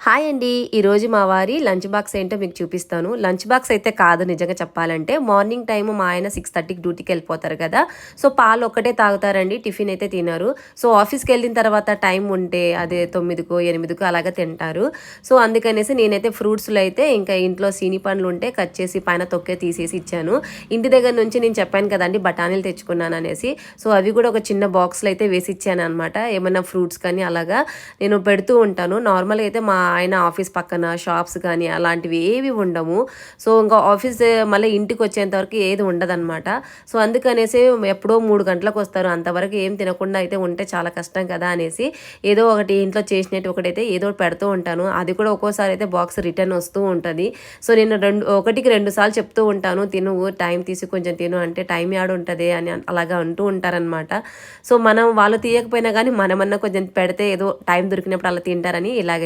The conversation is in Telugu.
హాయ్ అండి. ఈరోజు మా వారి లంచ్ బాక్స్ ఏంటో మీకు చూపిస్తాను. లంచ్ బాక్స్ అయితే కాదు నిజంగా చెప్పాలంటే. మార్నింగ్ టైము మా ఆయన 6:30కి డ్యూటీకి వెళ్ళిపోతారు కదా! సో, పాలు ఒక్కటే తాగుతారండి. టిఫిన్ అయితే తినరు. సో, ఆఫీస్‌కెళ్ళిన తర్వాత టైం ఉంటే అదే 9కో, 8కో అలాగా తింటారు. సో, అందుకనేసి నేనైతే ఫ్రూట్స్‌లో అయితే ఇంకా ఇంట్లో సీని పండ్లు ఉంటే కట్ చేసి పైన తొక్కే తీసేసి ఇచ్చాను. ఇంటి దగ్గర నుంచి నేను చెప్పాను కదండీ బఠానీలు తెచ్చుకున్నాననేసి. సో, అవి కూడా ఒక చిన్న బాక్స్‌లో అయితే వేసి ఇచ్చాననమాట. ఏమన్నా ఫ్రూట్స్ కానీ అలాగా నేను పెడుతూ ఉంటాను. నార్మల్‌గా అయితే మా ఆయన ఆఫీస్ పక్కన షాప్స్ కానీ అలాంటివి ఏవి ఉండవు. సో, ఇంకా ఆఫీస్ మళ్ళీ ఇంటికొచ్చేంత వరకు ఏది ఉండదనమాట. సో, అందుకనేసి ఎప్పుడో 3 గంటలకొస్తారు. అంతవరకు ఏం తినకుండా అయితే ఉంటే చాలా కష్టం కదా అనేసి ఏదో ఒకటి ఇంట్లో చేసినట్టు ఒకటైతే ఏదో ఒకటి పెడుతూ ఉంటాను. అది కూడా ఒక్కోసారి అయితే బాక్స్ రిటర్న్ వస్తూ ఉంటది. సో, నేను ఒకటికి 2 సార్లు చెప్తూ ఉంటాను. తిను టైం తీసి కొంచెం తిను అంటే టైం యాడుంటది అని అలాగా అంటూ ఉంటారనమాట. సో, మనం వాళ్ళు తీయకపోయినా గానీ మనమన్నా కొంచెం పెడితే ఏదో టైం దొరికినప్పుడు అలా తింటారని ఇలాగే